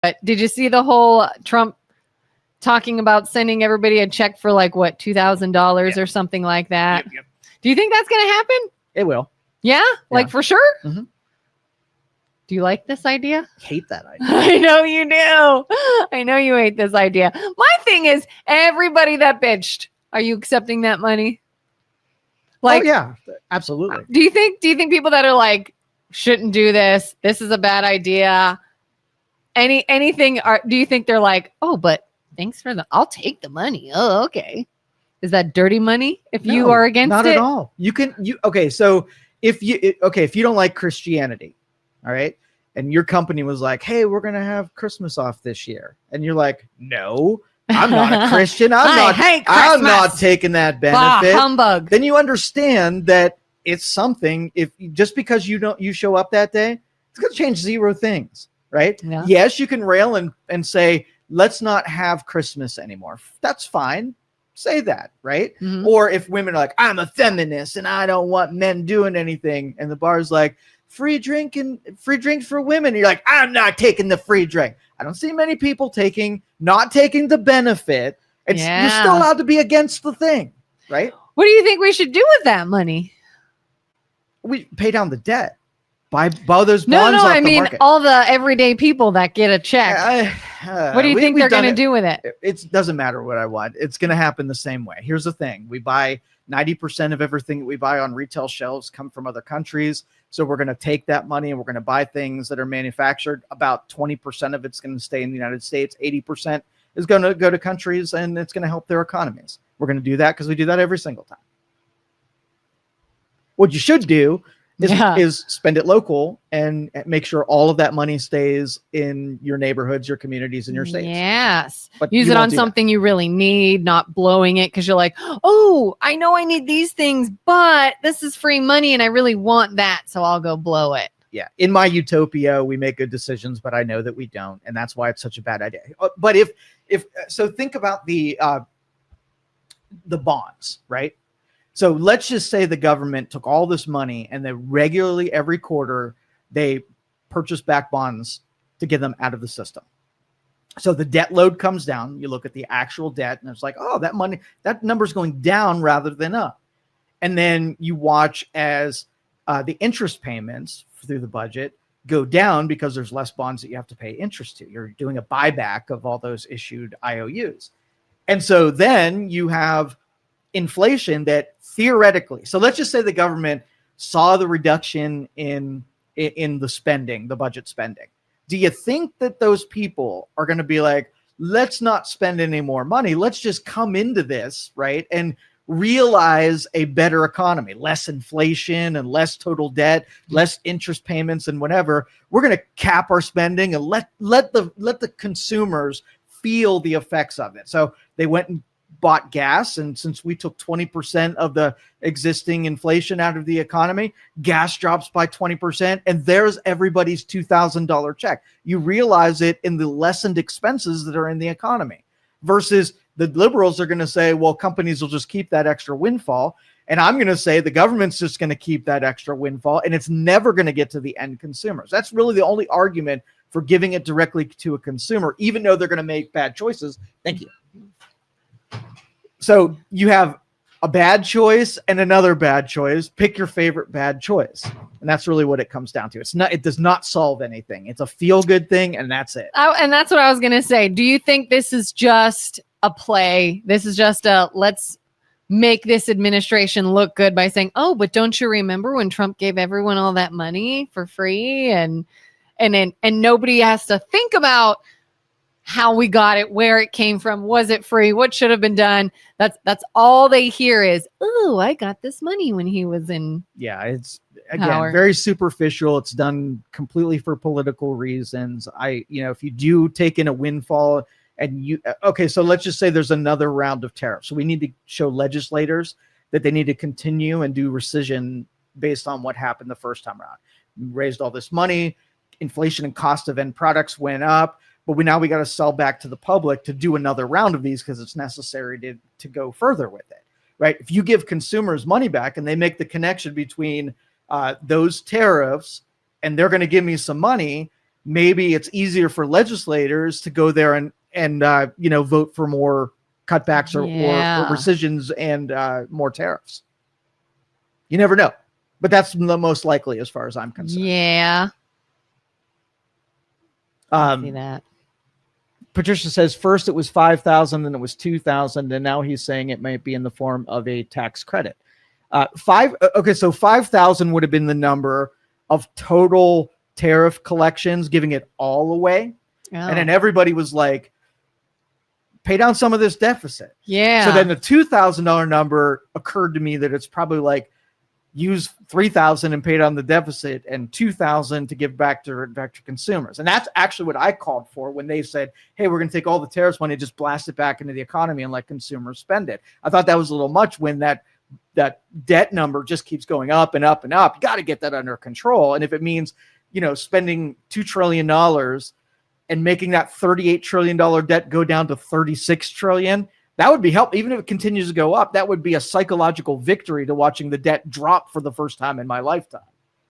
But did you see the whole Trump talking about sending everybody a check for like what, $2,000 or something like that? Yep. Do you think that's going to happen? It will. Yeah, like for sure. Mm-hmm. Do you like this idea? Hate that idea. I know you do. I know you hate this idea. My thing is, everybody that bitched, are you accepting that money? Like, oh yeah, absolutely. Do you think people that are like, shouldn't do this, this is a bad idea, anything, do you think they're like, oh, but thanks for I'll take the money. Oh, okay. Is that dirty money if you are against it? Not at all. Okay, so if you don't like Christianity, all right, and your company was like, hey, we're going to have Christmas off this year. And you're like, no, I'm not a Christian. I'm not taking that benefit. Humbug. Then you understand that it's something. If just because you show up that day, it's going to change zero things, right? Yeah. Yes, you can rail and say, let's not have Christmas anymore. That's fine. Say that, right? Mm-hmm. Or if women are like, I'm a feminist and I don't want men doing anything, and the bar's like, free drinks for women. You're like, I'm not taking the free drink. I don't see many people not taking the benefit. You're still allowed to be against the thing, right? What do you think we should do with that money? We pay down the debt. Buy those bonds off the market. All the everyday people that get a check. What do you think they're going to do with it? It doesn't matter what I want. It's going to happen the same way. Here's the thing. We buy 90% of everything that we buy on retail shelves come from other countries. So we're going to take that money and we're going to buy things that are manufactured. About 20% of it's going to stay in the United States. 80% is going to go to countries and it's going to help their economies. We're going to do that because we do that every single time. What you should do is spend it local and make sure all of that money stays in your neighborhoods, your communities, and your states. Yes. But use it on something you really need, not blowing it because you're like, oh, I know I need these things, but this is free money and I really want that, so I'll go blow it. Yeah. In my utopia, we make good decisions, but I know that we don't. And that's why it's such a bad idea. But so think about the bonds, right? So let's just say the government took all this money and they regularly every quarter they purchase back bonds to get them out of the system. So the debt load comes down. You look at the actual debt and it's like, oh, that number's going down rather than up. And then you watch as the interest payments through the budget go down because there's less bonds that you have to pay interest to. You're doing a buyback of all those issued IOUs. And so then you have inflation that theoretically, so let's just say the government saw the reduction in the spending, the budget spending. Do you think that those people are going to be like, let's not spend any more money. Let's just come into this, right? And realize a better economy, less inflation and less total debt, less interest payments and whatever. We're going to cap our spending and let the consumers feel the effects of it. So they went and bought gas, and since we took 20% of the existing inflation out of the economy, gas drops by 20%, and there's everybody's $2,000 check. You realize it in the lessened expenses that are in the economy, versus the liberals are going to say, well, companies will just keep that extra windfall, and I'm going to say the government's just going to keep that extra windfall, and it's never going to get to the end consumers. That's really the only argument for giving it directly to a consumer, even though they're going to make bad choices. Thank you. So you have a bad choice and another bad choice. Pick your favorite bad choice. And that's really what it comes down to. It does not solve anything. It's a feel-good thing, and that's it. And that's what I was going to say. Do you think this is just a play? This is just let's make this administration look good by saying, oh, but don't you remember when Trump gave everyone all that money for free? And nobody has to think about how we got it, where it came from, was it free, what should have been done. That's all they hear is, oh, I got this money when he was in it's again power. Very superficial. It's done completely for political reasons. If you do take in a windfall and so let's just say there's another round of tariffs. So we need to show legislators that they need to continue and do rescission based on what happened the first time around. We raised all this money, inflation and cost of end products went up. But we got to sell back to the public to do another round of these because it's necessary to go further with it, right? If you give consumers money back and they make the connection between those tariffs and they're going to give me some money, maybe it's easier for legislators to go there and vote for more cutbacks or rescissions and more tariffs. You never know, but that's the most likely as far as I'm concerned. Yeah. I see that. Patricia says first it was 5,000, then it was 2,000, and now he's saying it might be in the form of a tax credit. So 5,000 would have been the number of total tariff collections, giving it all away, and then everybody was like, "Pay down some of this deficit." Yeah. So then the $2,000 number occurred to me that it's probably like use 3,000 and pay down the deficit, and 2,000 to give back to consumers. And that's actually what I called for when they said, "Hey, we're going to take all the tariffs money and just blast it back into the economy and let consumers spend it." I thought that was a little much when that debt number just keeps going up and up and up. You got to get that under control. And if it means, spending $2 trillion and making that $38 trillion debt go down to $36 trillion, that would be helpful. Even if it continues to go up, that would be a psychological victory to watching the debt drop for the first time in my lifetime.